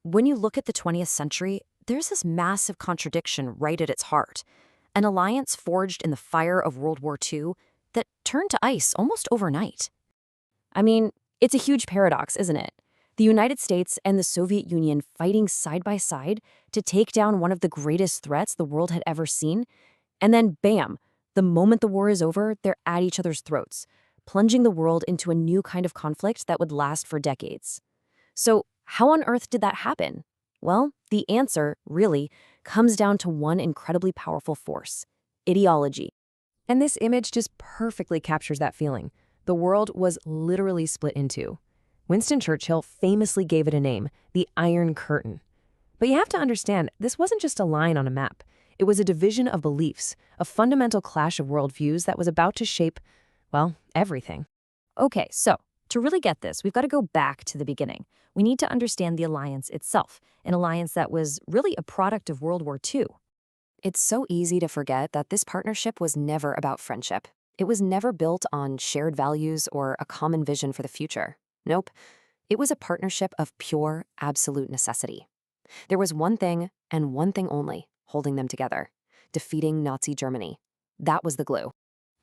When you look at the 20th century, there's this massive contradiction right at its heart. An alliance forged in the fire of World War II that turned to ice almost overnight. I mean, it's a huge paradox, isn't it? The United States and the Soviet Union fighting side by side to take down one of the greatest threats the world had ever seen. And then, bam, the moment the war is over, they're at each other's throats, plunging the world into a new kind of conflict that would last for decades. So, how on earth did that happen? Well, the answer, really, comes down to one incredibly powerful force: ideology. And this image just perfectly captures that feeling. The world was literally split in two. Winston Churchill famously gave it a name: the Iron Curtain. But you have to understand, this wasn't just a line on a map. It was a division of beliefs, a fundamental clash of worldviews that was about to shape, well, everything. Okay, so to really get this, we've got to go back to the beginning. We need to understand the alliance itself, an alliance that was really a product of World War II. It's so easy to forget that this partnership was never about friendship. It was never built on shared values or a common vision for the future. Nope. It was a partnership of pure, absolute necessity. There was one thing, and one thing only, holding them together: defeating Nazi Germany. That was the glue.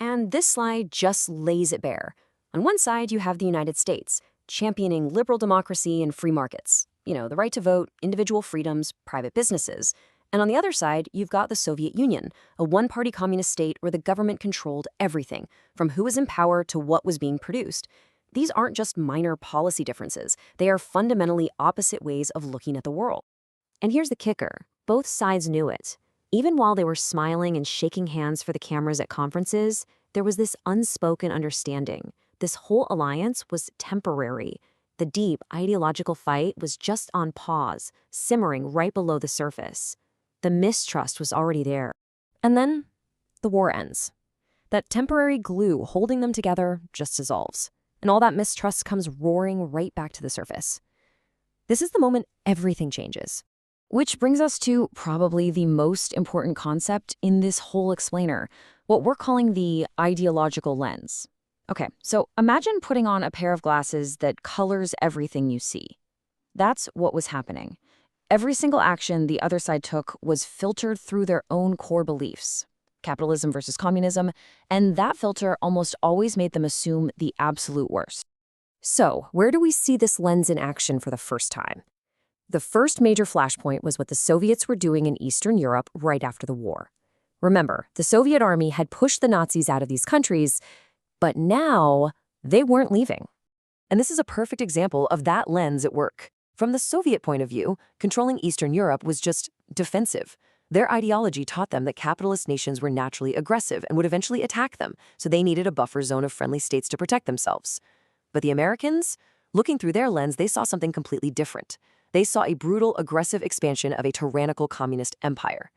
And this slide just lays it bare. On one side, you have the United States, championing liberal democracy and free markets. The right to vote, individual freedoms, private businesses. And on the other side, you've got the Soviet Union, a one-party communist state where the government controlled everything, from who was in power to what was being produced. These aren't just minor policy differences. They are fundamentally opposite ways of looking at the world. And here's the kicker: both sides knew it. Even while they were smiling and shaking hands for the cameras at conferences, there was this unspoken understanding. This whole alliance was temporary. The deep, ideological fight was just on pause, simmering right below the surface. The mistrust was already there. And then the war ends. That temporary glue holding them together just dissolves. And all that mistrust comes roaring right back to the surface. This is the moment everything changes. Which brings us to probably the most important concept in this whole explainer, what we're calling the ideological lens. Okay, so imagine putting on a pair of glasses that colors everything you see. That's what was happening. Every single action the other side took was filtered through their own core beliefs: capitalism versus communism, and that filter almost always made them assume the absolute worst. So, where do we see this lens in action for the first time? The first major flashpoint was what the Soviets were doing in Eastern Europe right after the war. Remember, the Soviet army had pushed the Nazis out of these countries, but now they weren't leaving. And this is a perfect example of that lens at work. From the Soviet point of view, controlling Eastern Europe was just defensive. Their ideology taught them that capitalist nations were naturally aggressive and would eventually attack them, so they needed a buffer zone of friendly states to protect themselves. But the Americans, looking through their lens, they saw something completely different. They saw a brutal, aggressive expansion of a tyrannical communist empire.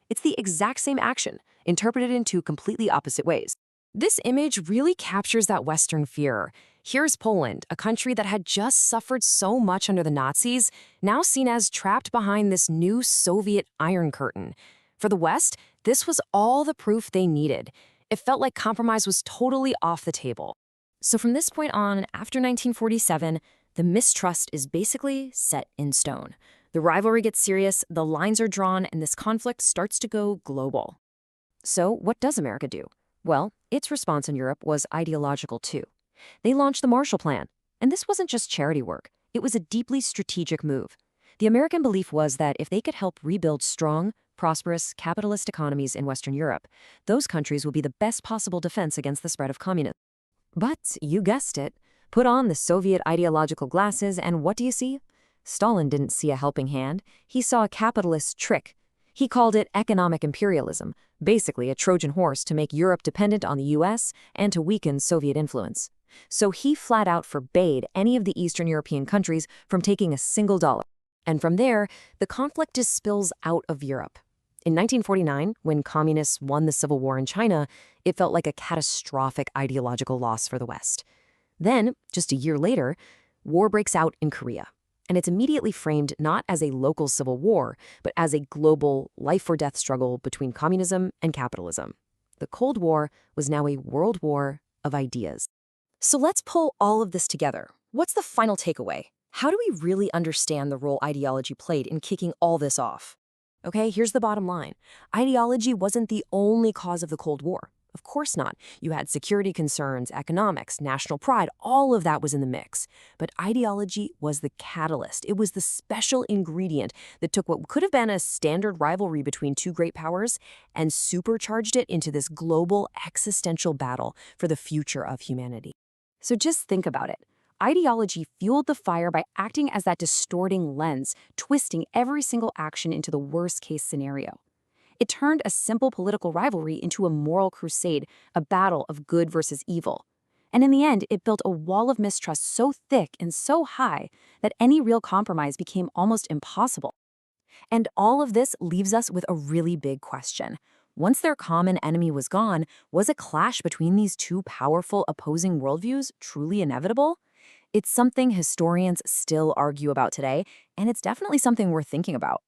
It's the exact same action, interpreted in two completely opposite ways. This image really captures that Western fear. Here's Poland, a country that had just suffered so much under the Nazis, now seen as trapped behind this new Soviet Iron Curtain. For the West, this was all the proof they needed. It felt like compromise was totally off the table. So from this point on, after 1947, the mistrust is basically set in stone. The rivalry gets serious, the lines are drawn, and this conflict starts to go global. So what does America do? Well, its response in Europe was ideological too. They launched the Marshall Plan, and this wasn't just charity work. It was a deeply strategic move. The American belief was that if they could help rebuild strong, prosperous, capitalist economies in Western Europe, those countries would be the best possible defense against the spread of communism. But, you guessed it, put on the Soviet ideological glasses, and what do you see? Stalin didn't see a helping hand. He saw a capitalist trick. He called it economic imperialism, basically a Trojan horse to make Europe dependent on the US and to weaken Soviet influence. So he flat out forbade any of the Eastern European countries from taking a single dollar. And from there, the conflict just spills out of Europe. In 1949, when communists won the civil war in China, it felt like a catastrophic ideological loss for the West. Then, just a year later, war breaks out in Korea. And it's immediately framed not as a local civil war, but as a global life-or-death struggle between communism and capitalism. The Cold War was now a world war of ideas. So let's pull all of this together. What's the final takeaway? How do we really understand the role ideology played in kicking all this off? Okay, here's the bottom line. Ideology wasn't the only cause of the Cold War. Of course not. You had security concerns, economics, national pride, all of that was in the mix. But ideology was the catalyst. It was the special ingredient that took what could have been a standard rivalry between two great powers and supercharged it into this global existential battle for the future of humanity. So just think about it. Ideology fueled the fire by acting as that distorting lens, twisting every single action into the worst-case scenario. It turned a simple political rivalry into a moral crusade, a battle of good versus evil. And in the end, it built a wall of mistrust so thick and so high that any real compromise became almost impossible. And all of this leaves us with a really big question. Once their common enemy was gone, was a clash between these two powerful opposing worldviews truly inevitable? It's something historians still argue about today, and it's definitely something we're thinking about.